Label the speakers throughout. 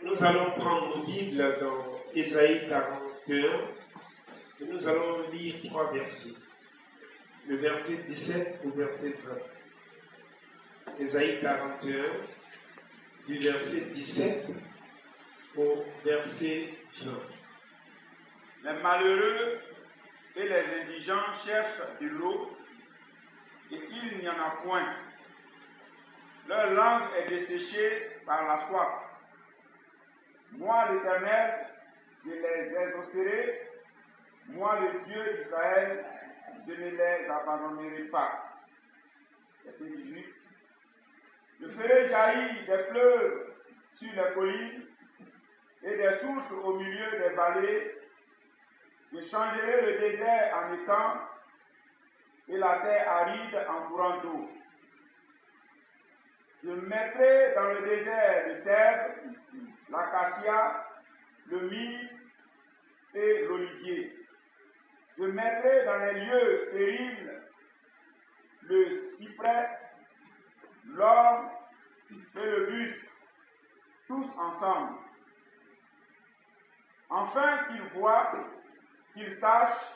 Speaker 1: Nous allons prendre nos Bibles dans Ésaïe 41 et nous allons lire 3 versets. Le verset 17 au verset 20. Ésaïe 41, du verset 17 au verset 20.
Speaker 2: Les malheureux et les indigents cherchent de l'eau et il n'y en a point. Leur langue est desséchée par la soif. Moi, l'Éternel, je les exaucerai. Moi, le Dieu d'Israël, je ne les abandonnerai pas. Verset 18. Je ferai jaillir des fleuves sur les collines et des sources au milieu des vallées. Je changerai le désert en étang et la terre aride en courant d'eau. Je mettrai dans le désert le cèdre, l'acacia, le myrte et l'olivier. Je mettrai dans les lieux stériles le cyprès, l'orme et le buis, tous ensemble. Enfin qu'ils voient, qu'ils sachent,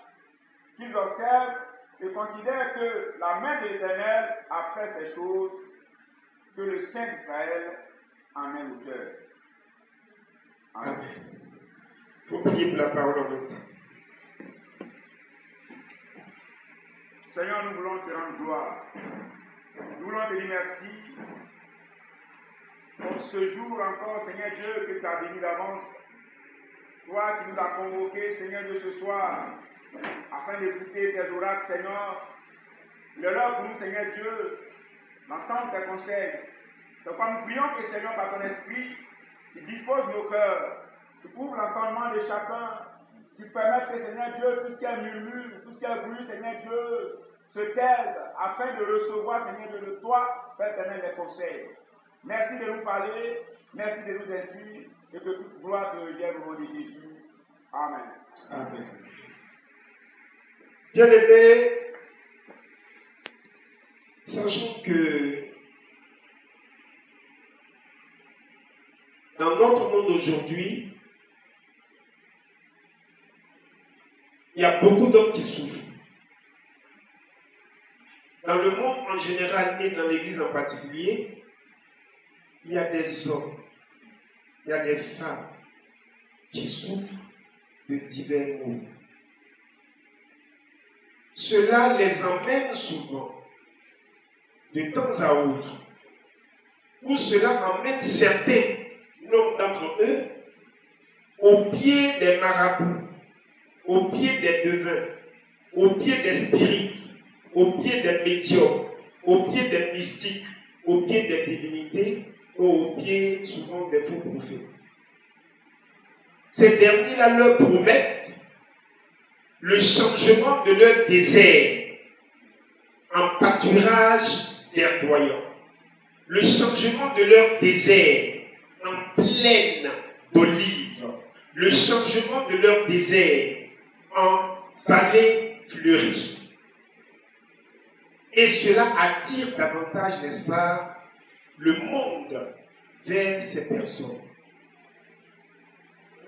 Speaker 2: qu'ils observent et considèrent que la main de l'Éternel a fait ces choses, que le Saint d'Israël en est l'auteur. Amen.
Speaker 1: Il faut prier pour la parole en même temps.
Speaker 2: Seigneur, nous voulons te rendre gloire. Nous voulons te dire merci pour ce jour encore, Seigneur Dieu, que tu as béni d'avance. Toi qui nous as convoqués, Seigneur Dieu, ce soir, afin d'écouter tes oracles, Seigneur. Il est l'heure pour nous, Seigneur Dieu, d'entendre tes conseils. C'est pourquoi nous prions que, Seigneur, par ton esprit, tu disposes nos cœurs, tu ouvres l'entendement de chacun, tu permets que, Seigneur Dieu, tout ce qui est murmure, tout ce qui est bruit, Seigneur Dieu, se taise afin de recevoir, Seigneur Dieu, de toi, Père éternel, les conseils. Merci de nous parler, merci de nous instruire, et que toute gloire te revienne au nom de Jésus. Amen.
Speaker 1: Amen. Bien-aimés, sachons que dans notre monde aujourd'hui, il y a beaucoup d'hommes qui souffrent. Dans le monde en général et dans l'Église en particulier, il y a des hommes, il y a des femmes qui souffrent de divers maux. Cela les emmène souvent, de temps à autre, ou cela emmène certains, nombre d'entre eux, au pied des marabouts, au pied des devins, au pied des spirites, au pied des médiums, au pied des mystiques, au pied des divinités, ou au pied souvent des faux prophètes. Ces derniers-là leur promettent le changement de leur désert en pâturage verdoyant, le changement de leur désert en plaine d'olives, le changement de leur désert en vallée fleurie. Et cela attire davantage, n'est-ce pas, le monde vers ces personnes.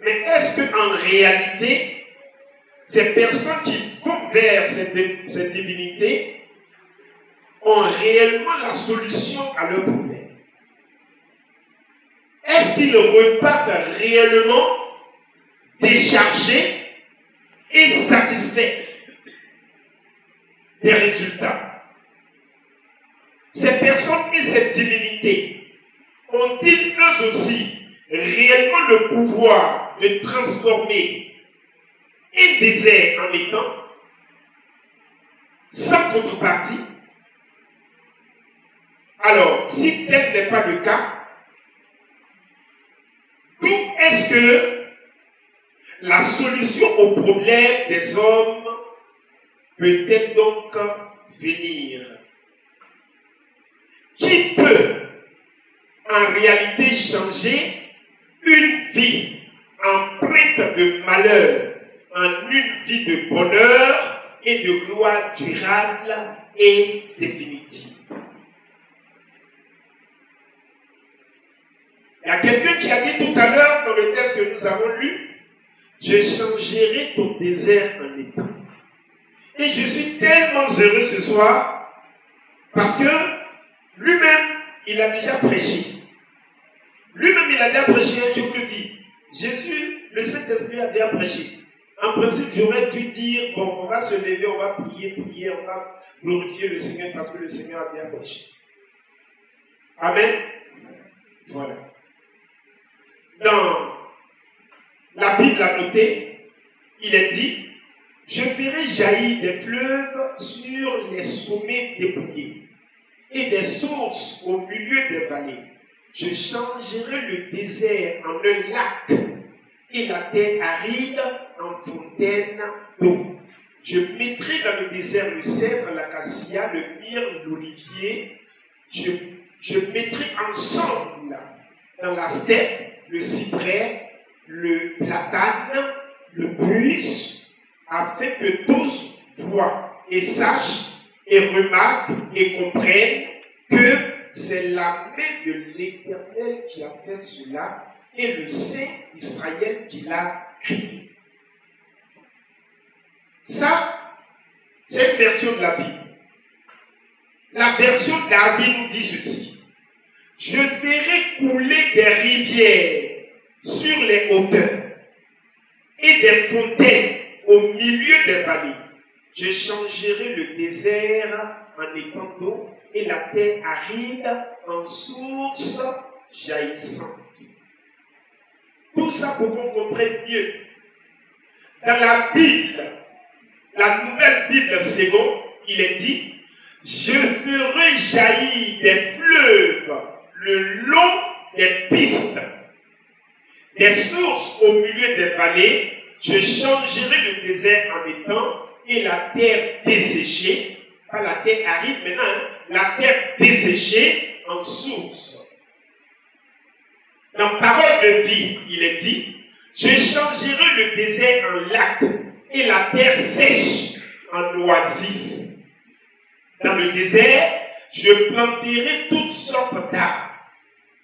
Speaker 1: Mais est-ce qu'en réalité, ces personnes qui vont vers ces divinités ont réellement la solution à leurs problèmes? Est-ce qu'ils repartent réellement déchargés et satisfaits des résultats? Ces personnes et ces divinités ont-ils eux aussi réellement le pouvoir de transformer un désert en étang sans contrepartie? Alors, si tel n'est pas le cas, d'où est-ce que la solution au problème des hommes peut-elle donc venir? Qui peut en réalité changer une vie empreinte de malheur en une vie de bonheur et de gloire durable et définitive? Il y a quelqu'un qui a dit tout à l'heure Je changerai ton désert en étang. Et je suis tellement heureux ce soir parce que lui-même, il a déjà prêché. Lui-même, il a déjà prêché, je vous le dis. Jésus, le Saint-Esprit a déjà prêché. En principe, j'aurais dû dire, bon, on va se lever, on va prier, on va glorifier le Seigneur parce que le Seigneur a déjà prêché. Amen. Voilà. Dans la Bible a noté, il est dit, je ferai jaillir des fleuves sur les sommets dépouillés et des sources au milieu des vallées. Je changerai le désert en un lac et la terre aride en fontaine d'eau. Je mettrai dans le désert le cèdre, l'acacia, le myrrhe, l'olivier. Je mettrai ensemble dans la steppe le cyprès, le platane, le buis, afin que tous voient et sachent et remarquent et comprennent que c'est la main de l'Éternel qui a fait cela et le Saint d'Israël qui l'a créé. Ça, c'est une version de la Bible. La version d'Arbi nous dit ceci. Je ferai couler des rivières sur les hauteurs et des fontaines au milieu des vallées. Je changerai le désert en étang d'eau et la terre aride en source jaillissante. Tout ça pour qu'on comprenne mieux. Dans la Bible, la nouvelle Bible seconde, il est dit, je ferai jaillir des fleuves le long des pistes, des sources au milieu des vallées. Je changerai le désert en étang et la terre desséchée, pas la terre aride maintenant, la terre desséchée en source. Dans Parole de vie, il est dit, je changerai le désert en lac et la terre sèche en oasis. Dans le désert, je planterai toutes sortes d'arbres,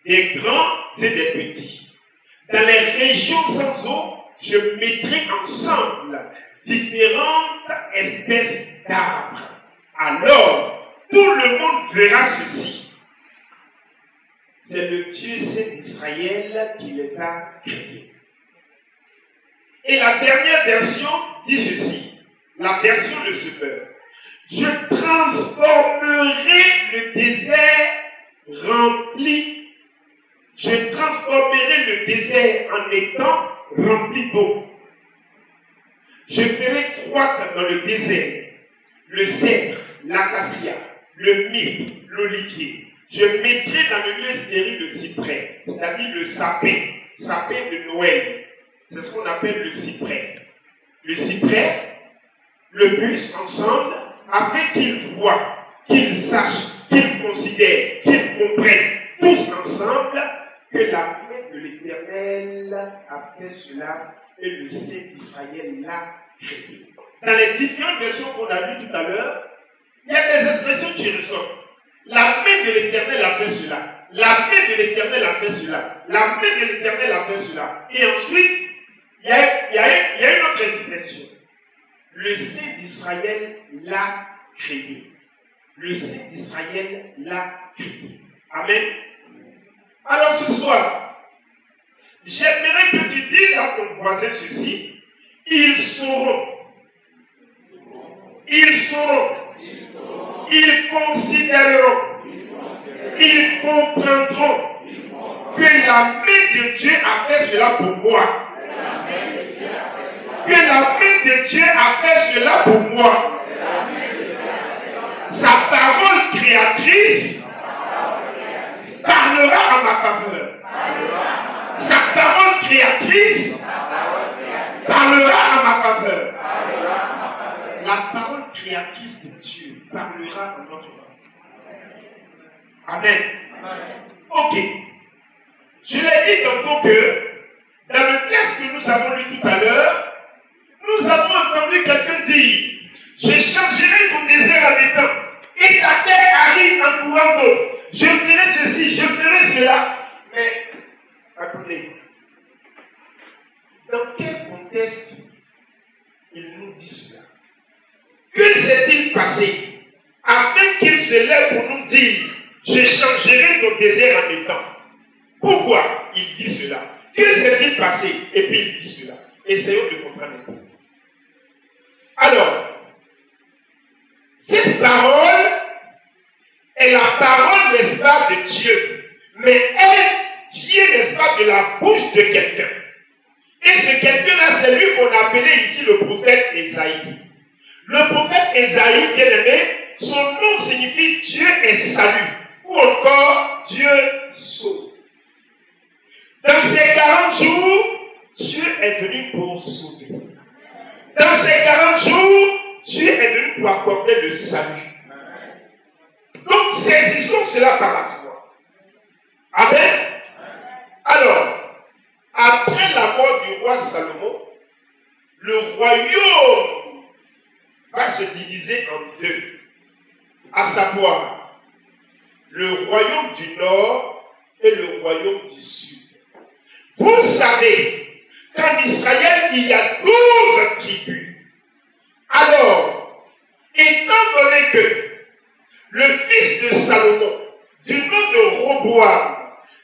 Speaker 1: des grands et des petits. Dans les régions sans eau, je mettrai ensemble différentes espèces d'arbres. Alors, tout le monde verra ceci. C'est le Dieu Saint d'Israël qui les a créés. Et la dernière version dit ceci, la version de ce peuple. Je transformerai le désert rempli. Je transformerai le désert en étang rempli d'eau. Je ferai croître dans le désert le cèdre, l'acacia, le myrrhe, l'olivier. Je mettrai dans le lieu stérile le cyprès, c'est-à-dire le sapin de Noël. C'est ce qu'on appelle le cyprès. Le cyprès, le buis ensemble, afin qu'ils voient, qu'ils sachent, qu'ils considèrent, qu'ils comprennent tous ensemble que la main de l'Éternel a fait cela et le Saint d'Israël l'a créé. Dans les différentes versions qu'on a vues tout à l'heure, il y a des expressions qui ressortent. La main de l'Éternel a fait cela. La main de l'Éternel a fait cela. La main de l'Éternel a fait cela. Et ensuite, il y a une autre expression. Le Saint d'Israël l'a créé. Le Saint d'Israël l'a créé. Amen. Alors ce soir, j'aimerais que tu dises à ton voisin ceci. Ils sauront. Ils considéreront. Ils comprendront que la main de Dieu a fait cela pour moi. Que la main de Dieu a fait cela pour moi. Sa parole créatrice parlera en ma faveur. Sa parole créatrice parlera en ma faveur. La parole créatrice de Dieu parlera en notre faveur. Amen. Ok. Je l'ai dit tantôt que dans le texte que nous avons lu tout à l'heure, nous avons entendu quelqu'un dire, je changerai ton désert en étang et ta terre arrive en courant d'eau. Je ferai ceci, je ferai cela. Mais, attendez. Dans quel contexte il nous dit cela? Que s'est-il passé afin qu'il se lève pour nous dire « Je changerai ton désert en étang ». Pourquoi il dit cela? Que s'est-il passé? Et puis il dit cela. Essayons de comprendre un peu. Alors, cette parole est la parole, n'est-ce pas, de Dieu. Mais elle vient, n'est-ce pas, de la bouche de quelqu'un. Et ce quelqu'un-là, c'est lui qu'on appelait ici le prophète Ésaïe. Le prophète Ésaïe, bien aimé, son nom signifie Dieu est salut. Ou encore Dieu sauve. Dans ces 40 jours, Dieu est venu pour sauver. Dans ces 40 jours, Dieu est venu pour accorder le salut. Donc, saisissons cela par la foi. Amen. Alors, après la mort du roi Salomon, le royaume va se diviser en deux. À savoir, le royaume du nord et le royaume du sud. Vous savez qu'en Israël, il y a 12 tribus. Alors, étant donné que le fils de Salomon, du nom de Roboam,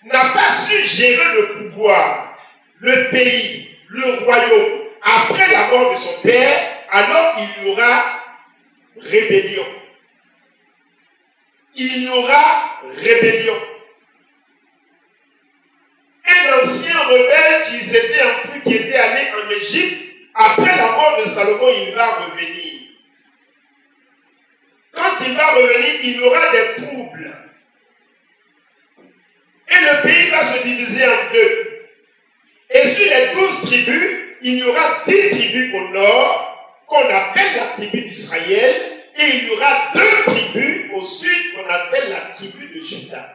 Speaker 1: n'a pas su gérer le pouvoir, le pays, le royaume, après la mort de son père, alors il y aura rébellion. Il y aura rébellion. Un ancien rebelle qui s'était enfui, qui était allé en Égypte, après la mort de Salomon, il va revenir. Quand il va revenir, il y aura des troubles. Et le pays va se diviser en deux. Et sur les 12 tribus, il y aura 10 tribus au nord, qu'on appelle la tribu d'Israël, et il y aura 2 tribus au sud, qu'on appelle la tribu de Juda.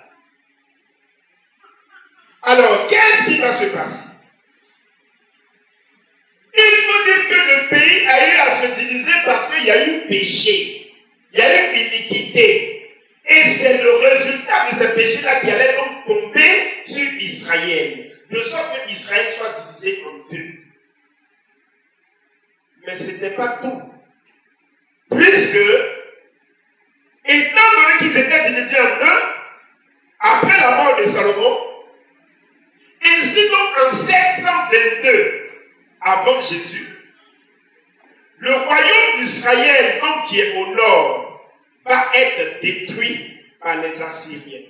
Speaker 1: Alors, qu'est-ce qui va se passer? Il faut dire que le pays a eu à se diviser parce qu'il y a eu péché, il y a eu iniquité. Et c'est le résultat de ce péché-là qui allait donc tomber sur Israël, de sorte que Israël soit divisé en deux. Mais ce n'était pas tout. Puisque, étant donné qu'ils étaient divisés en deux, après la mort de Salomon, ainsi donc en 722 avant Jésus, le royaume d'Israël, donc qui est au nord, va être détruit par les Assyriens.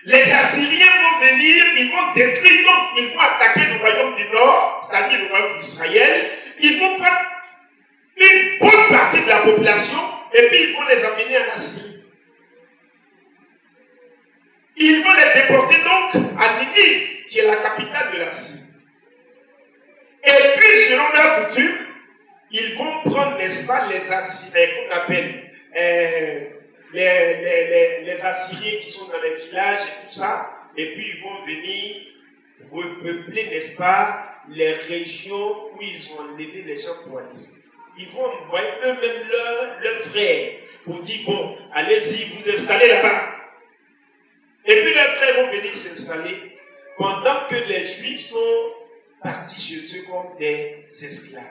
Speaker 1: Les Assyriens vont venir, ils vont détruire, donc ils vont attaquer le royaume du nord, c'est-à-dire le royaume d'Israël. Ils vont prendre une bonne partie de la population et puis ils vont les amener en Assyrie. Ils vont les déporter donc à Ninive, qui est la capitale de la Syrie. Et puis, selon leur coutume, ils vont prendre, n'est-ce pas, les Assyriens, qu'on appelle les Assyriens qui sont dans les villages et tout ça, et puis ils vont venir repeupler, n'est-ce pas, les régions où ils ont enlevé les gens pour aller. Ils vont envoyer eux-mêmes leurs frères pour dire, bon, allez-y, vous installez là-bas. Et puis leurs frères vont venir s'installer pendant que les Juifs sont partis chez eux comme des esclaves.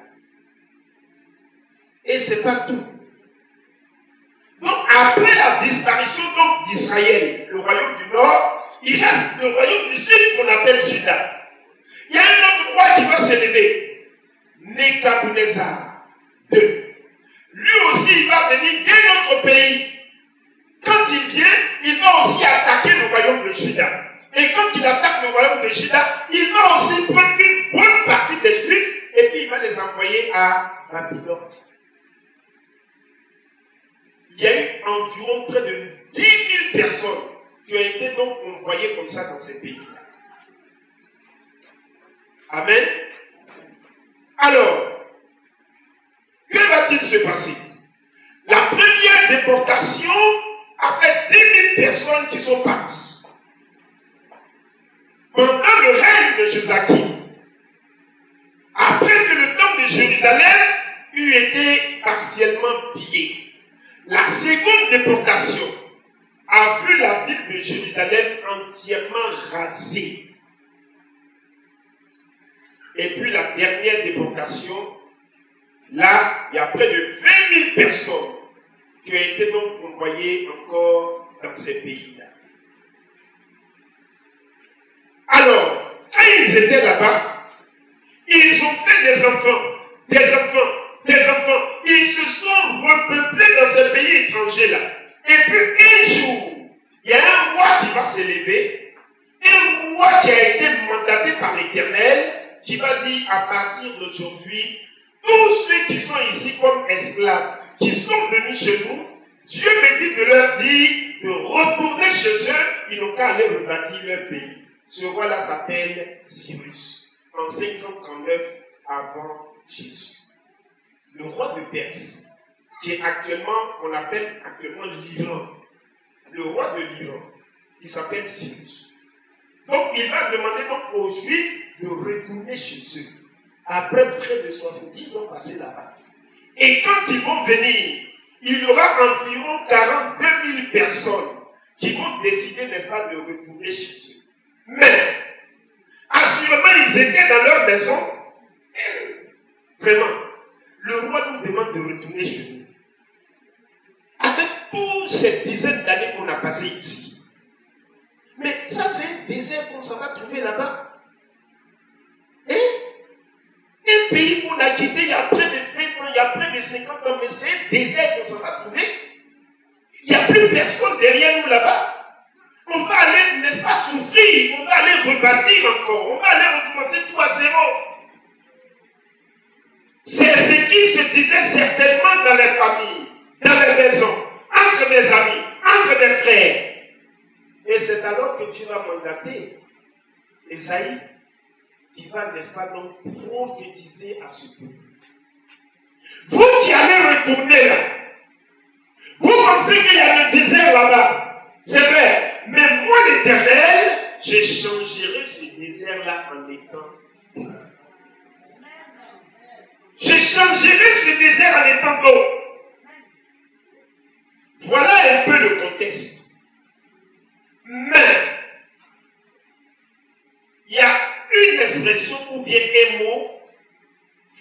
Speaker 1: Et ce n'est pas tout. Donc après la disparition d'Israël, le royaume du nord, il reste le royaume du sud qu'on appelle Juda. Il y a un autre roi qui va se lever, Nebuchadnezzar II. Lui aussi, il va venir d'un autre pays. Quand il vient, il va aussi attaquer le royaume de Juda. Et quand il attaque le royaume de Juda, il va aussi prendre une bonne partie des Juifs et puis il va les envoyer à Babylone. Il y a eu environ près de 10 000 personnes qui ont été donc envoyées comme ça dans ces pays-là. Amen. Alors, que va-t-il se passer? La première déportation a fait 10 000 personnes qui sont parties. Pendant le règne de Joachim, après que le temple de Jérusalem eut été partiellement pillé, la seconde déportation a vu la ville de Jérusalem entièrement rasée. Et puis la dernière déportation, là, il y a près de 20 000 personnes qui ont été donc envoyées encore dans ces pays-là. Alors, quand ils étaient là-bas, ils ont fait des enfants. Ils se sont repeuplés dans ces pays étrangers-là. Et puis un jour, il y a un roi qui va s'élever, un roi qui a été mandaté par l'Éternel, qui va dire à partir d'aujourd'hui, tous ceux qui sont ici comme esclaves, qui sont venus chez nous, Dieu me dit de leur dire de retourner chez eux, ils n'ont qu'à aller rebâtir leur pays. Ce roi-là s'appelle Cyrus, en 539 avant Jésus. Le roi de Perse, qui est actuellement, on appelle actuellement l'Iran. Le roi de l'Iran, qui s'appelle Cyrus. Donc il va demander donc aux Juifs de retourner chez eux, après près de 70 ans passés là-bas. Et quand ils vont venir, il y aura environ 42 000 personnes qui vont décider, n'est-ce pas, de retourner chez eux. Mais, assurément, ils étaient dans leur maison. Vraiment, le roi nous demande de retourner chez nous. Avec toutes ces dizaines d'années qu'on a passées ici. Mais ça, c'est un désert qu'on s'en va trouver là-bas. Un pays qu'on a quitté il y a près de 20 ans, il y a près de 50 ans, mais c'est un désert qu'on s'en va trouver. Il n'y a plus personne derrière nous là-bas. On va aller, n'est-ce pas, souffrir, on va aller rebâtir encore, on va aller recommencer tout à zéro. C'est ce qui se disait certainement dans les familles, dans les maisons, entre des amis, entre des frères. Et c'est alors que tu vas mandater Esaïe qui va, n'est-ce pas, donc prophétiser à ce peuple. Vous qui allez retourner là, vous pensez qu'il y a le désert là-bas. C'est vrai. Mais moi, l'Éternel, je changerai ce désert-là en étant. Je changerai ce désert en étant d'eau. Voilà un peu le contexte. Mais, il y a une expression ou bien un mot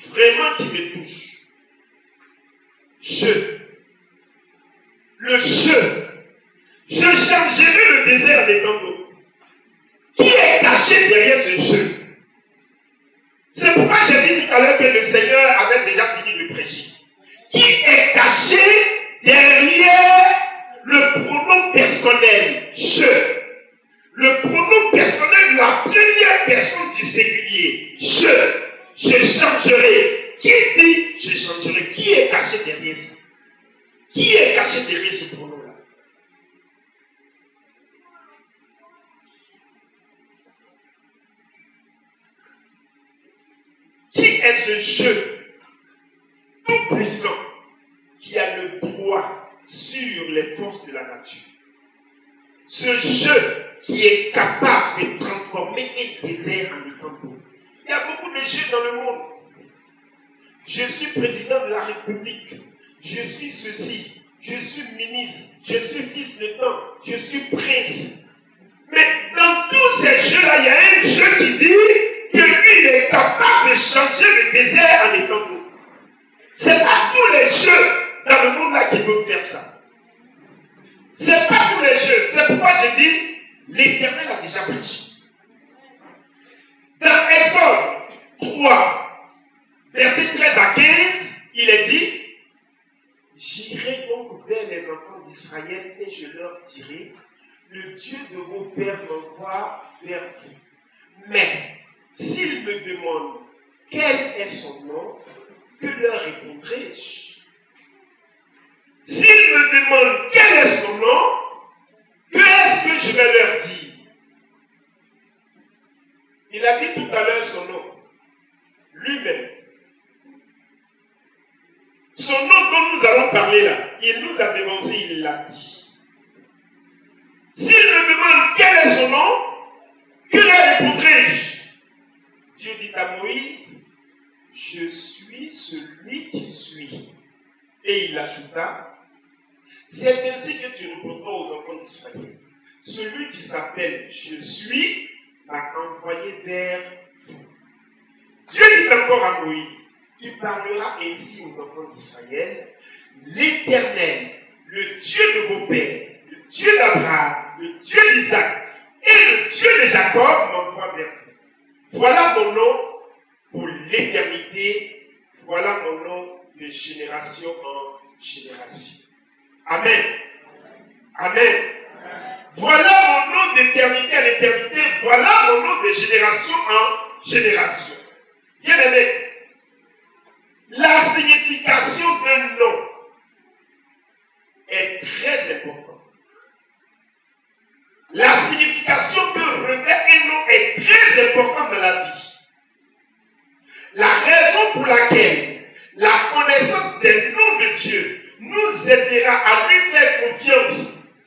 Speaker 1: vraiment qui me touche. Le je. Je changerai le désert en étant d'eau. Qui est caché derrière ce je? C'est pourquoi j'ai dit tout à l'heure que le Seigneur avait déjà fini de prêcher. Qui est caché derrière le pronom personnel je? Le pronom personnel, la première personne du singulier. Je changerai. Qui dit je changerai? Qui est caché derrière ça? Qui est caché derrière ce pronom-là? Qui est ce je tout puissant qui a le droit sur les forces de la nature? Ce je qui est capable de transformer un désert en étant d'eau. Il y a beaucoup de jeux dans le monde. Je suis président de la République. Je suis ceci. Je suis ministre. Je suis fils de temps. Je suis prince. Mais dans tous ces jeux-là, il y a un jeu qui dit que lui, il est capable de changer le désert en étant d'eau. Ce n'est pas tous les jeux dans le monde-là qui peuvent faire ça. Ce n'est pas tous les jeux. C'est pourquoi je dis, l'Éternel a déjà prêché. Dans Exode 3, versets 13 à 15, il est dit, j'irai donc vers les enfants d'Israël et je leur dirai, le Dieu de vos pères m'envoie vers vous. Mais, s'ils me demandent quel est son nom, que leur répondrai-je? S'ils me demandent quel est son nom, que est-ce que je vais leur dire? Il a dit tout à l'heure son nom, lui-même. Son nom dont nous allons parler là, il nous a dévancé, il l'a dit. S'il me demande quel est son nom, que leur répondrai-je? Dieu dit à Moïse, je suis celui qui suis. Et il ajouta, c'est ainsi que tu répondras aux enfants d'Israël. Celui qui s'appelle je suis m'a envoyé vers vous. à Moïse, tu parleras ainsi aux enfants d'Israël, l'Éternel, le Dieu de vos pères, le Dieu d'Abraham, le Dieu d'Isaac et le Dieu de Jacob m'envoie vers vous. Voilà mon nom pour l'éternité, voilà mon nom de génération en génération. Amen. Amen. Voilà mon nom d'éternité à l'éternité, voilà mon nom de génération en génération. Bien aimé, la signification d'un nom est très importante. La signification que revêt un nom est très importante dans la vie. La raison pour laquelle la connaissance des noms de Dieu nous aidera à lui faire confiance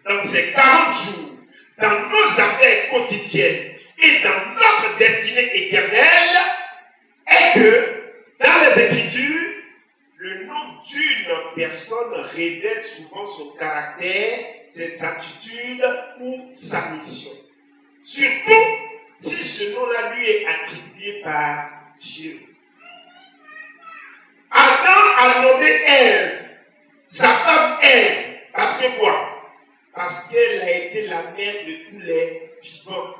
Speaker 1: dans ces 40 jours, dans nos affaires quotidiennes et dans notre destinée éternelle est que dans les Écritures, le nom d'une personne révèle souvent son caractère, ses aptitudes ou sa mission. Surtout si ce nom-là lui est attribué par Dieu. Adam a nommé Ève, sa femme Ève, parce que quoi? Parce qu'elle a été la mère de tous les vivants.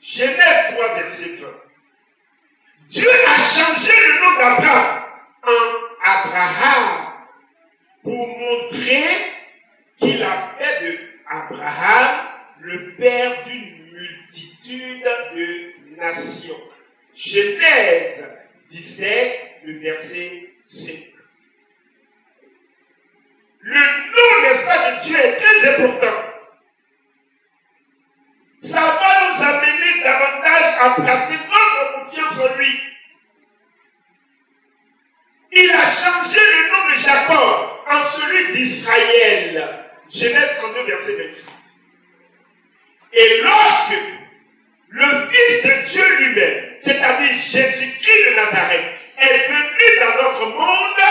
Speaker 1: Genèse 3, verset 20. Dieu a changé le nom d'Abraham en Abraham pour montrer qu'il a fait de Abraham le père d'une multitude de nations. Genèse 17, le verset 5. Le nom, n'est-ce pas, de Dieu est très important. Ça va nous amener davantage à placer notre confiance en lui. Il a changé le nom de Jacob en celui d'Israël. Genèse 32, verset 28. Et lorsque le Fils de Dieu lui-même, c'est-à-dire Jésus-Christ de Nazareth, est venu dans notre monde,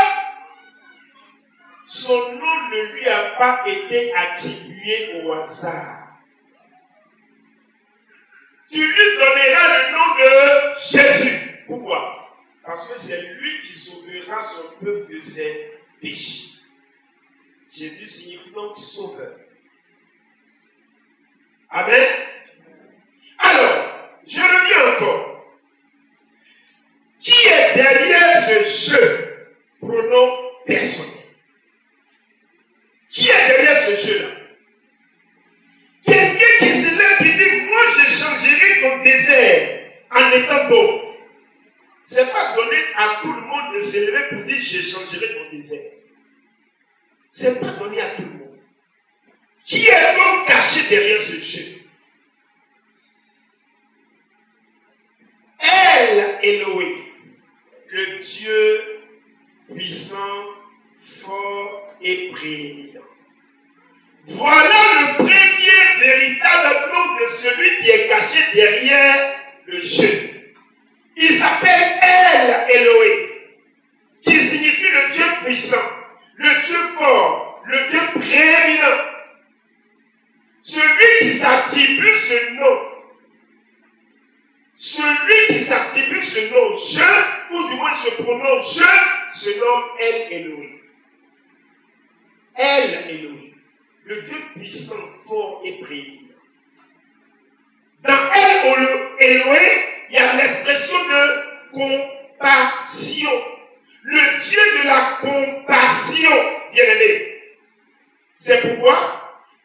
Speaker 1: son nom ne lui a pas été attribué au hasard. Tu lui donneras le nom de Jésus. Pourquoi? Parce que c'est lui qui sauvera son peuple de ses péchés. Jésus signifie donc sauveur. Amen. Alors, je reviens encore. Qui est derrière ce jeu pronom personnel? Qui est derrière ce jeu-là? Quelqu'un qui se lève et dit, moi je changerai ton désert en étant d'eau. Ce n'est pas donné à tout le monde de se lever pour dire, je changerai ton désert. Ce n'est pas donné à tout le monde. Qui est donc caché derrière ce jeu? El Elohim, le Dieu puissant, fort et prééminent. Voilà le premier véritable nom de celui qui est caché derrière le jeu. Il s'appelle El Elohim, qui signifie le Dieu puissant, le Dieu fort, le Dieu prééminent. Celui qui s'attribue ce nom, je, ou du moins ce pronom je, se nomme El Elohim. El Elohim, le Dieu puissant, fort et prééminent. Dans El Elohim, il y a l'expression de compassion. Le Dieu de la compassion, bien aimé. C'est pourquoi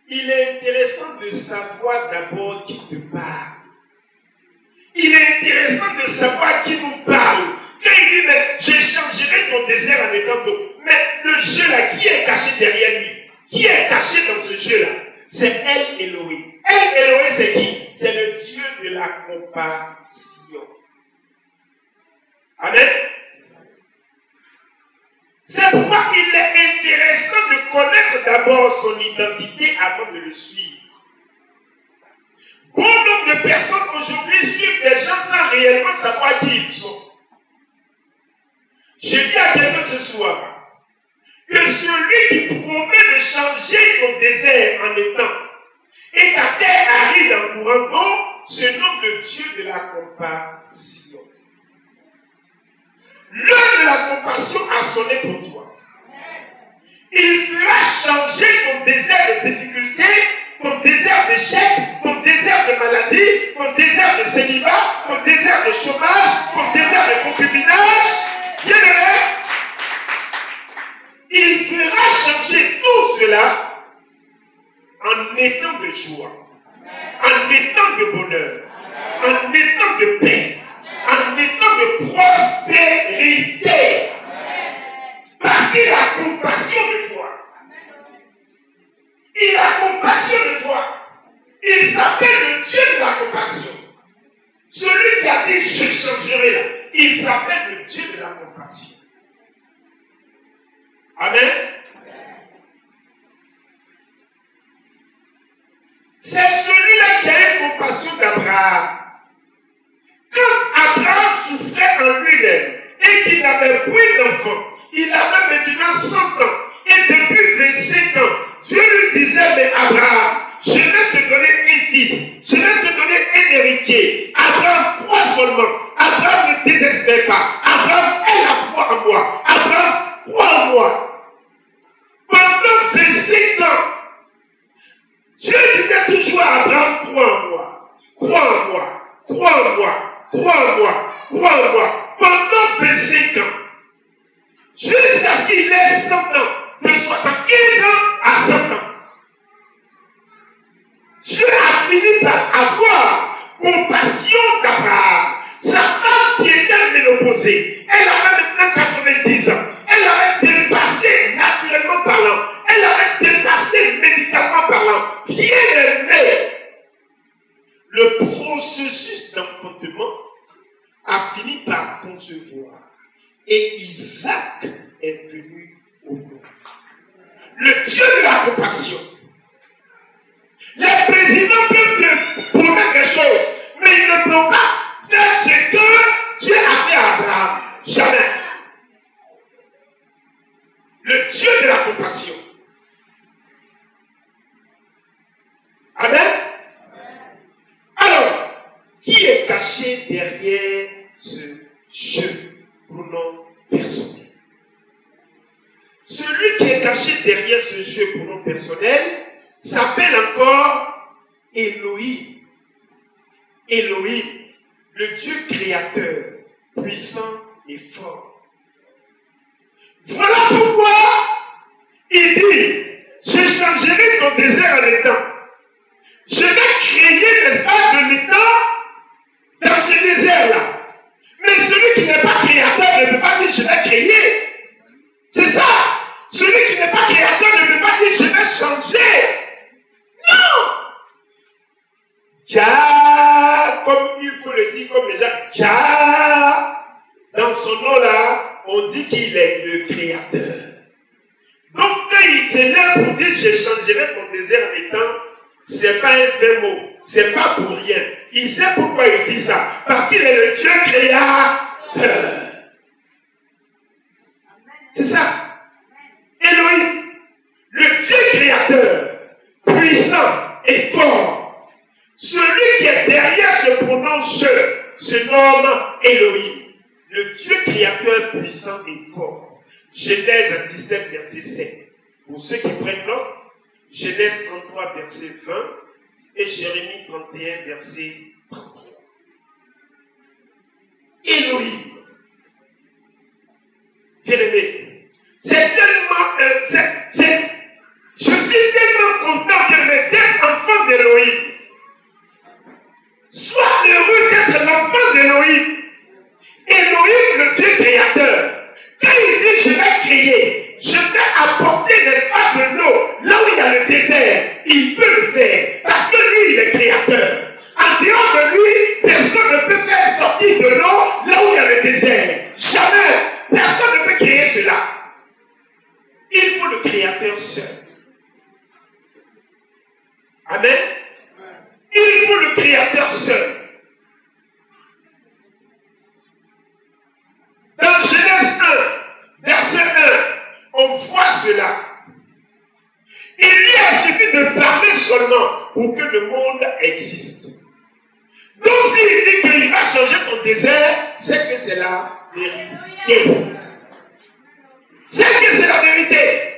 Speaker 1: il est intéressant de savoir d'abord qui te parle. Il est intéressant de savoir qui nous parle. Quand il dit, mais je changerai ton désert en étant d'eau. Mais le jeu-là, qui est caché derrière lui? Qui est caché dans ce jeu-là? C'est El Elohim. El Elohim, c'est qui? C'est le Dieu de la compassion. Amen. C'est pourquoi il est intéressant de connaître d'abord son identité avant de le suivre. Bon nombre de personnes aujourd'hui suivent des gens sans réellement savoir qui ils sont. Je dis à quelqu'un ce soir que celui qui promet de changer ton désert en étant et ta terre arrive en courant d'eau se nomme le Dieu de la compassion. l'heure de la compassion a sonné pour toi. Il fera changer ton désert de difficulté, ton désert d'échec, ton désert de maladie, ton désert de célibat, ton désert de chômage, ton désert de concubinage. Bien-aimé, il fera changer tout cela en étant de joie, en étant de bonheur, en étant de paix, en étant de prospérité. Parce qu'il a compassion de toi. Il a compassion de toi. Il s'appelle le Dieu de la compassion. Celui qui a dit je changerai là, il s'appelle le Dieu de la compassion. Amen. C'est celui-là qui a eu compassion d'Abraham. Quand Abraham souffrait en lui-même et qu'il n'avait plus d'enfant, il avait maintenant 100 ans. Et depuis 25 ans, Dieu lui disait, mais Abraham, je vais te donner un fils, je vais te donner un héritier. Abraham, crois seulement. Abraham, ne désespère pas. Abraham, aie la foi en moi. Abraham, crois en moi. Pendant 25 ans, Dieu disait toujours à Abraham, crois en moi. Crois en moi. Crois en moi. Crois en moi. Crois en moi. Pendant 25 ans. Jusqu'à ce qu'il ait 100 ans, de 75 ans à 100 ans. Dieu a fini par avoir compassion d'Abraham. Sa femme qui était ménopausée, elle avait maintenant 90 ans. Elle avait dépassé, naturellement parlant, elle avait dépassé médicalement parlant. Bien aimé, le processus d'enfantement a fini par concevoir. Et Isaac est venu au monde. Le Dieu de la compassion. Les présidents peuvent te promettre des choses, mais ils ne peuvent pas faire ce que Dieu a fait à Abraham. Jamais. Le Dieu de la compassion. Amen. Alors, qui est caché derrière ce jeu pronom personnel? Celui qui est caché derrière ce jeu pronom personnel s'appelle encore Elohim. Elohim, le Dieu créateur, puissant et fort. Voilà pourquoi il dit, je changerai ton désert en étang. Je vais créer, n'est-ce pas, de l'étang dans ce désert-là. Mais celui qui n'est pas créateur ne peut pas dire je vais créer. C'est ça. Celui qui n'est pas créateur ne peut pas dire je vais changer. Non. Jah, comme il faut le dire, comme les gens, Jah, dans son nom-là, on dit qu'il est le créateur. Donc quand il s'élève pour dire je changerai ton désert en étang, c'est pas un vrai mot. C'est pas pour rien. Il sait pourquoi il dit ça. Parce qu'il est le Dieu créateur. C'est ça. Elohim, le Dieu créateur, puissant et fort. Celui qui est derrière ce pronom je se nomme Elohim. Le Dieu créateur puissant et fort. Genèse 17, verset 7. Pour ceux qui prennent note, Genèse 33, verset 20. Et Jérémie 31, verset 33. Elohim. Bien-aimé, c'est tellement, je suis tellement content, bien-aimé, d'être enfant d'Elohim. Sois heureux d'être l'enfant d'Elohim. Elohim, le Dieu créateur. Quand il dit je vais créer, je vais apporter, n'est-ce pas, de l'eau là où il y a le désert, il peut le faire. Parce que lui, il est créateur. En dehors de lui, personne ne peut faire sortir de l'eau là où il y a le désert. Jamais. Personne ne peut créer cela. Il faut le créateur seul. Amen. Il faut le créateur seul. Dans Genèse 1, verset 1, on voit cela. Il lui a suffi de parler seulement pour que le monde existe. Donc s'il dit qu'il va changer ton désert, c'est que c'est la vérité. C'est que c'est la vérité.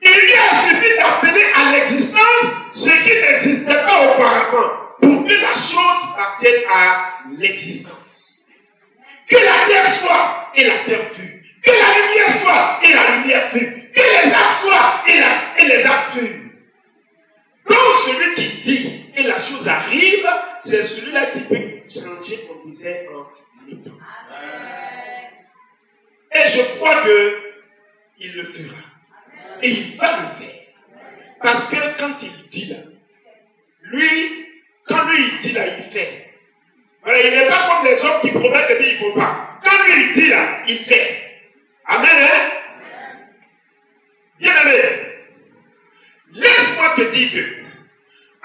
Speaker 1: Il lui a suffi d'appeler à l'existence ce qui n'existait pas auparavant pour que la chose appartienne à l'existence. Que la terre soit et la terre fut. Que la lumière soit et la lumière fut. Que les arbres soient et les arbres furent. Donc celui qui dit et la chose arrive, c'est celui-là qui peut changer, comme disait en étant. Et je crois qu'il le fera. Et il va le faire. Parce que quand il dit là, quand lui il dit là, il fait. Voilà, il n'est pas comme les hommes qui promettent et puis il ne faut pas. Quand lui il dit là, il fait. Amen, hein? Bien aimé, laisse-moi te dire que,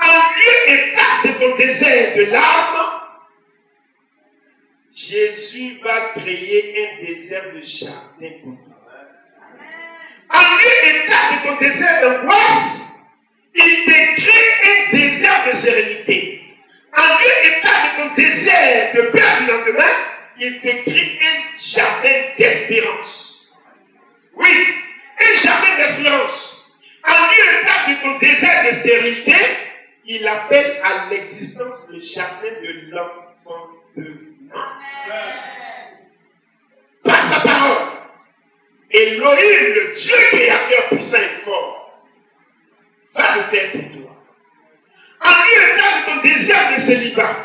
Speaker 1: en lieu et place de ton désert de larmes, Jésus va créer un désert de jardin pour toi. En lieu et place de ton désert d'angoisse, il te crée un désert de sérénité. En lieu et place de ton désert de peur du lendemain, il te crée un jardin d'espérance. Oui, un jardin d'espérance. En lieu et place de ton désert de stérilité, il appelle à l'existence le jardin de l'enfant de Dieu. Par sa parole, Elohim, le Dieu créateur puissant et fort, va le faire pour toi. En lieu et place de ton désir de célibat,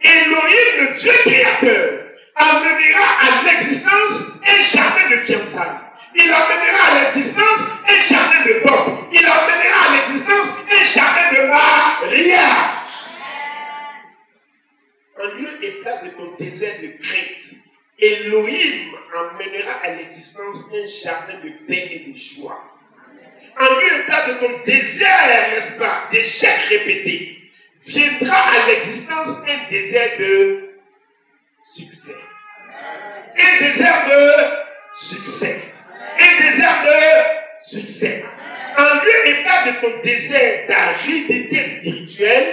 Speaker 1: Elohim, le Dieu créateur, amènera à l'existence un jardin de fiançailles. Il amènera à l'existence un jardin de pommes. Il amènera à l'existence un jardin de mariage. En lieu et place de ton désert de crainte, Elohim amènera à l'existence un jardin de paix et de joie. En lieu et place de ton désert, n'est-ce pas, d'échecs répétés, viendra à l'existence un désert de succès. Un désert de succès. Un désert de succès. En lieu et place de ton désert d'aridité spirituelle,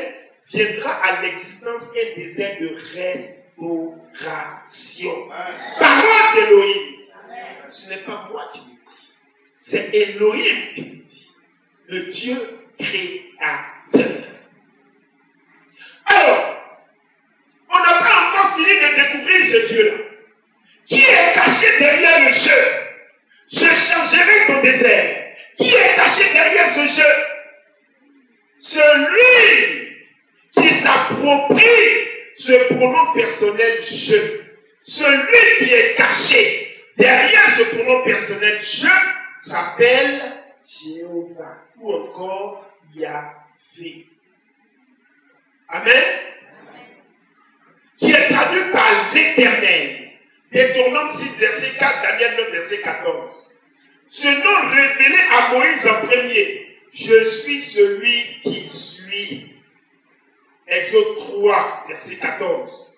Speaker 1: viendra à l'existence un désert de restauration. Parole d'Elohim. Ce n'est pas moi qui le dis. C'est Elohim qui le dit. Le Dieu créateur. Alors, on n'a pas encore fini de découvrir ce Dieu-là. Qui est caché derrière le jeu? Je changerai ton désert. Qui est caché derrière ce jeu? Celui qui s'approprie ce pronom personnel je. Celui qui est caché derrière ce pronom personnel je s'appelle Jéhovah ou encore Yahvé. Amen. Qui est traduit par l'Éternel. Deutéronome 6, verset 4, Daniel 9, verset 14. Ce nom révélé à Moïse en premier. Je suis celui qui suis. Exode 3, verset 14.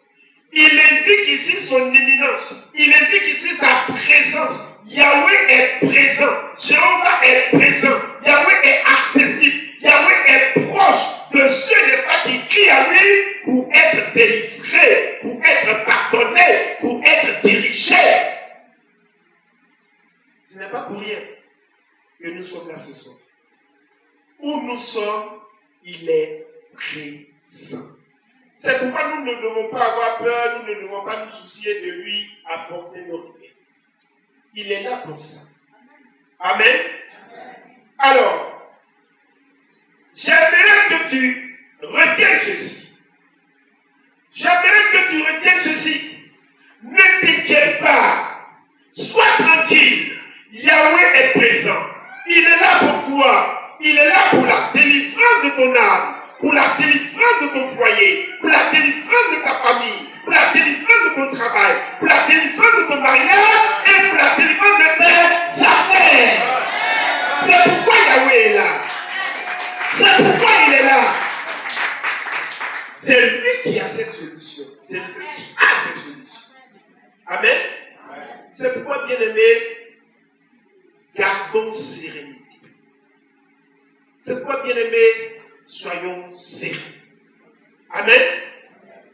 Speaker 1: Il indique ici son imminence. Il indique ici sa présence. Yahweh est présent. Jéhovah est présent. Yahweh est accessible. Yahweh est proche de ceux, n'est-ce pas, qui crient à lui pour être délivrés, pour être pardonnés, pour être dirigés. Ce n'est pas pour rien que nous sommes là ce soir. Où nous sommes, il est présent. C'est pourquoi nous ne devons pas avoir peur, nous ne devons pas nous soucier de lui apporter nos requêtes. Il est là pour ça. Amen. Alors, j'aimerais que tu retiennes ceci. J'aimerais que tu retiennes ceci. Ne t'inquiète pas. Sois tranquille. Yahweh est présent. Il est là pour toi. Il est là pour la délivrance de ton âme, pour la délivrance de ton foyer, pour la délivrance de ta famille, pour la délivrance de ton travail, pour la délivrance de ton mariage et pour la délivrance de tes affaires. C'est pourquoi Yahweh est là. C'est pourquoi il est là. C'est lui qui a cette solution. C'est lui qui a cette solution. Amen. C'est pourquoi, bien-aimés, gardons sérénité. C'est pourquoi, bien-aimés, soyons sereins. Amen.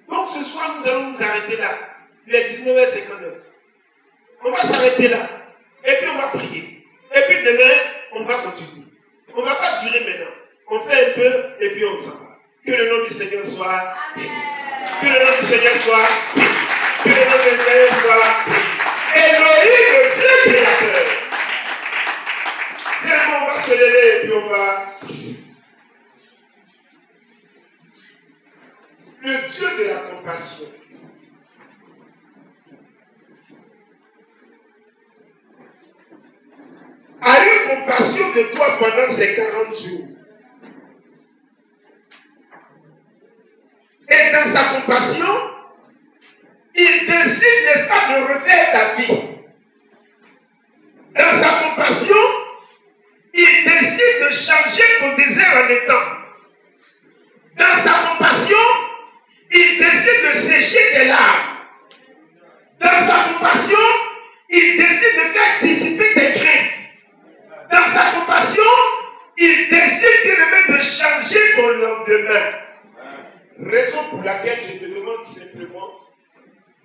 Speaker 1: Donc ce soir, nous allons nous arrêter là. Il est 19h59. On va s'arrêter là. Et puis on va prier. Et puis demain, on va continuer. On ne va pas durer maintenant. On fait un peu et puis on s'en va. Que le nom du Seigneur soit béni. Que le nom du Seigneur soit béni. Que le nom du Seigneur soit béni. Elohim, le Dieu créateur. Bien, on va se lever et puis on va prier. Le Dieu de la compassion. A eu compassion de toi pendant ces 40 jours. Et dans sa compassion, il décide, n'est-ce pas, de refaire ta vie. Dans sa compassion, il décide de changer ton désert en étang. Dans sa compassion, il décide de sécher tes larmes. Dans sa compassion, il décide de faire dissiper tes craintes. Dans sa compassion, il décide de changer ton lendemain. Raison pour laquelle je te demande simplement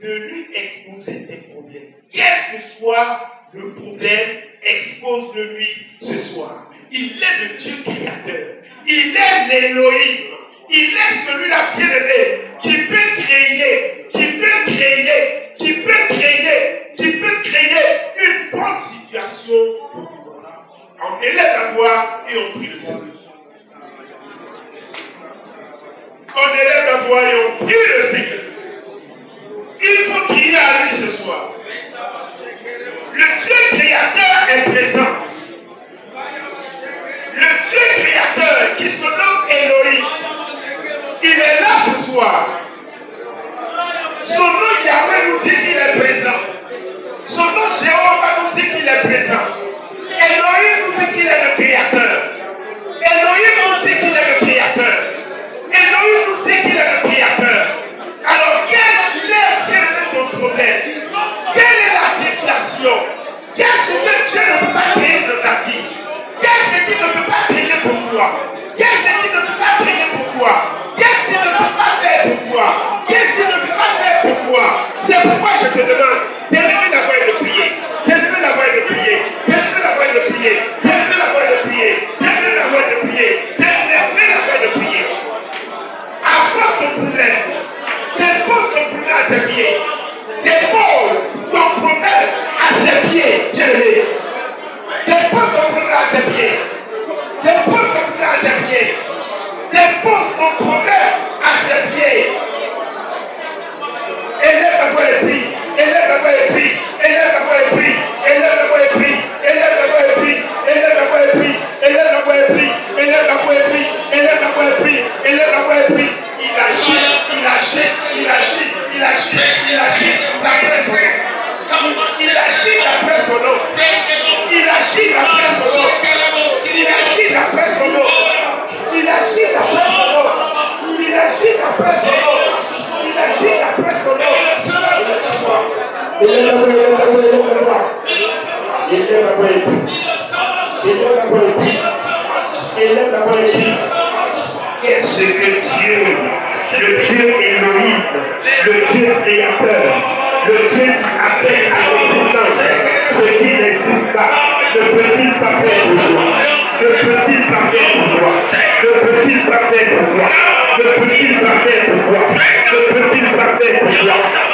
Speaker 1: de lui exposer tes problèmes. Quel que soit le problème, expose-le lui ce soir. Il est le Dieu créateur. Il est l'Élohim. Il est celui-là bien-aimé qui peut créer une bonne situation pour nous. On élève la voix et on prie le Seigneur. On élève la voix et on prie le Seigneur. Il faut crier à lui ce soir. Le Dieu créateur est présent. Le Dieu créateur qui se nomme Elohim, il est là ce soir. Son nom Yahweh nous dit qu'il est présent. Son nom Jéhovah nous dit qu'il est présent. Elohim nous dit qu'il est le créateur. Elohim nous dit qu'il est le créateur. Elohim nous dit qu'il est le créateur. Alors quel est ton problème? Quelle est la situation? Qu'est-ce que Dieu ne peut pas créer dans ta vie? Qu'est-ce qu'il ne peut pas créer pour toi? Qu'est-ce qu'il ne peut pas créer pour toi? Qu'est-ce qu'il ne peut pas faire pour toi? Qu'est-ce qu'il ne peut pas faire pour toi? C'est pourquoi je te demande d'élever la voix et de prier. D'élever la voix et de prier. D'élever la voix et de prier. D'élever la voix et de prier. D'élever la voix et de prier. D'élever la voix et de prier. Apporte ton problème. Dépose ton problème à ses pieds. Dépose ton problème à ses pieds. Jérémie. Dépose ton problème à ses pieds. Dépose ton problème à ses pieds. Dépose ton problème à ses pieds. Élève la voix et prie. Élève la voix et prie. Élève la voix et prie. Élève la voix et prie. Élève la voix et prie. Élève la voix et prie. Élève la voix et prie. Élève la voix et prie. Élève la voix et prie. Élève la voix et prie. Il agit, il agit, il agit, il agit, il agit d'après son nom. Il agit d'après son nom. Il agit d'après son nom. Il agit d'après son nom. Il agit d'après son nom. Il agit d'après son nom. Il agit d'après son nom. Élève la voix, élève la voix, élève la voix. Élève la voix et prie. Élève la voix et prie. Élève la voix et prie. Qu'est-ce que Dieu, le Dieu Elohim, le Dieu créateur, le Dieu qui appelle à l'existence ce qui n'existe pas, ne peut-il pas faire pour toi? Ne peut-il pas faire pour toi? Ne peut-il pas faire pour toi? Ne peut-il pas faire pour toi? Ne peut-il pas faire pour toi?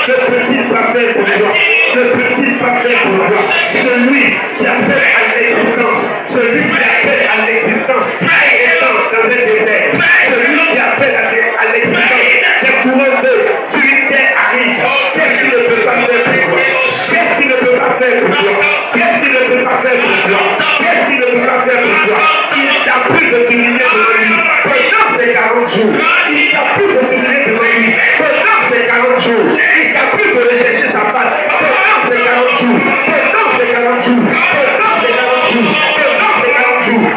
Speaker 1: Ne peut-il pas faire pour toi? Ne peut-il pas faire pour toi? Celui qui appelle à l'existence, celui qui appelle à l'existence, dans un désert, celui qui appelle à l'existence, des courants d'eau, celui qui arrive, qu'est-ce qu'il ne peut pas faire pour toi? Qu'est-ce qu'il ne peut pas faire pour toi? Qu'est-ce qu'il ne peut pas faire pour toi? Qu'est-ce qu'il ne peut pas faire pour toi? Il t'a pris de t'humilier devant lui pendant ces 40 jours. Il t'a pris de t'humilier devant lui pendant ces 40 jours. Il t'a pris de rechercher sa face pendant ces 40 jours. Pendant ces 40 jours. Pendant ces 40 jours. Pendant ces 40 jours.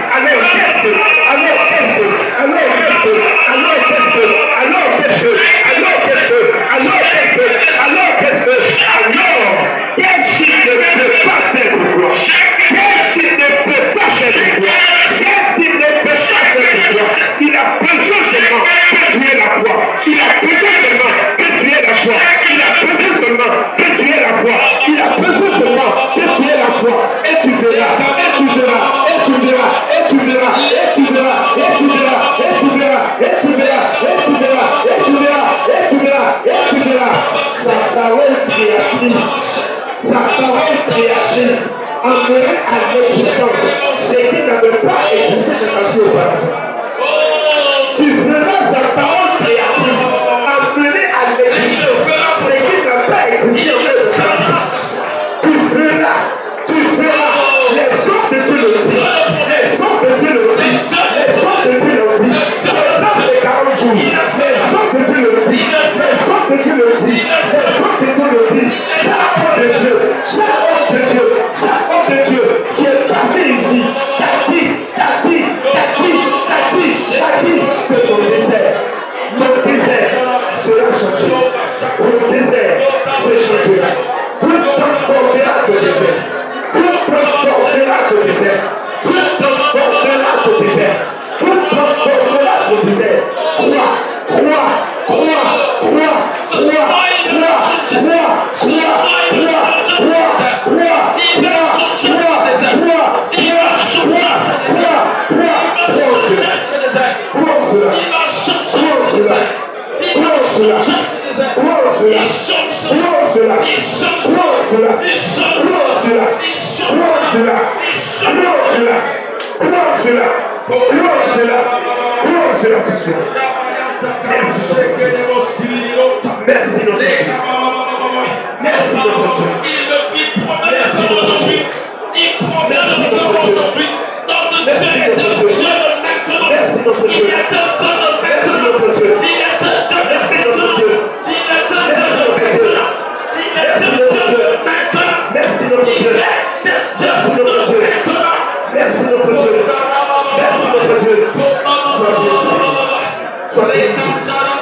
Speaker 1: parole créatrice, sa parole créatrice, amener à l'existence ce qui n'avait pas existé de la vie auparavant. Tu feras sa parole créatrice, amener à l'existence ce qui n'a pas existé en de ta vie. Tu feras les choses de Dieu le dit, les choses de Dieu le dit, les choses de Dieu le dit, les temps de 40 jours, les choses de Dieu le dit, les choses de Dieu le dit, les choses de Dieu le dit, chaque homme de Dieu, chaque homme de Dieu, chaque homme de Dieu qui est passé ici, t'a dit que ton désert sera changé, ton désert se changera, tout transportera ton désert. Tout transportera ton désert. Tout transportera ton désert. Tout transportera ton désert. Crois. Merci notre Dieu. Merci notre Dieu. Il promet aujourd'hui. Il promet aujourd'hui. Notre Dieu est un Dieu de maintenant. Merci notre Dieu. Il est un Dieu de maintenant. Merci notre Dieu. Il est un Dieu de merci notre Dieu. Il est un Dieu de maintenant. Il est un Dieu de maintenant. Merci notre Dieu. Merci notre Dieu. Merci notre Dieu. Merci notre Dieu. Sois béni. Sois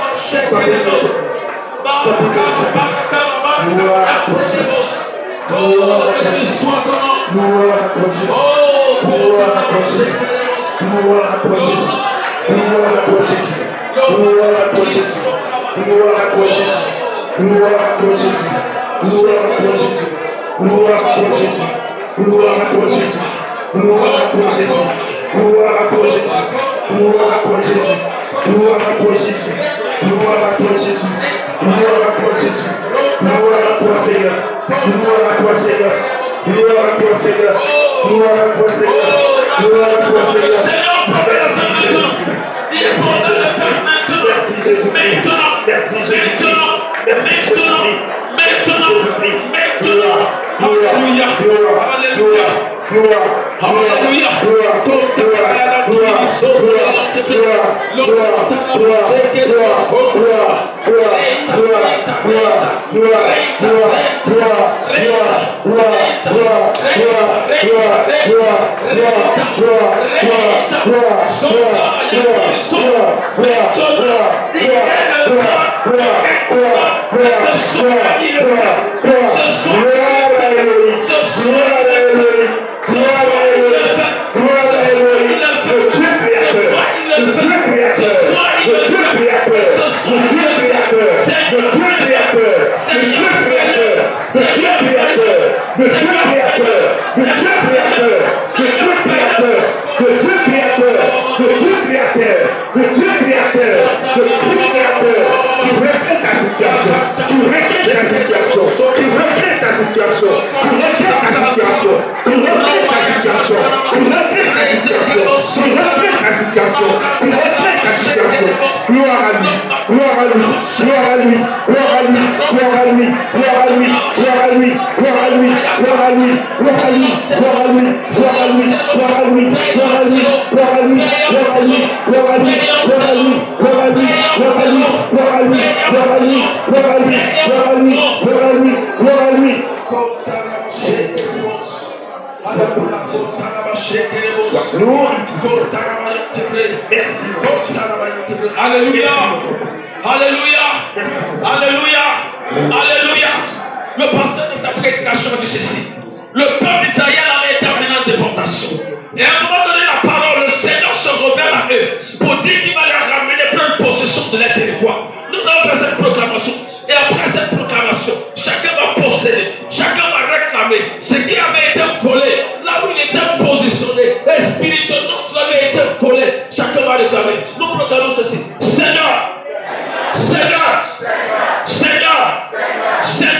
Speaker 1: béni. Sois béni.
Speaker 3: Alléluia. Alléluia. Alléluia. Alléluia. Le pasteur de sa prédication dit ceci. Le peuple d'Israël avait été amené en déportation. Et à un moment donné, la parole, le Seigneur se révèle à eux pour dire qu'il va leur ramener pleine possession de leur territoire. Nous allons faire cette proclamation. Et après cette proclamation, chacun va posséder, chacun va réclamer ce qui avait été volé, là où il était positionné, et spirituellement, cela avait été volé. Chacun va réclamer. Nous proclamons ceci. Seigneur, Seigneur, Seigneur, Seigneur,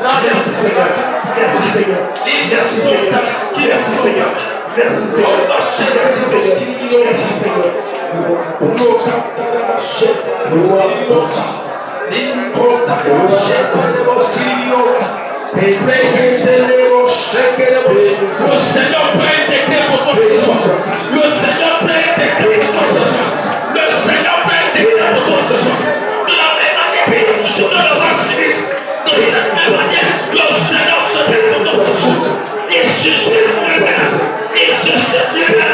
Speaker 1: Merci Seigneur. Merci Seigneur. Merci Seigneur. Merci Seigneur. Merci Seigneur. Merci Seigneur.
Speaker 3: Le Seigneur prête des clés pour toi. Le Seigneur prête des clés pour toi. Le Seigneur prête des clés pour toi. De la même manière, je ne le vois suivre. De cette même manière, le Seigneur se prête pour toi. Il suscite le mal. Il suscite le mal.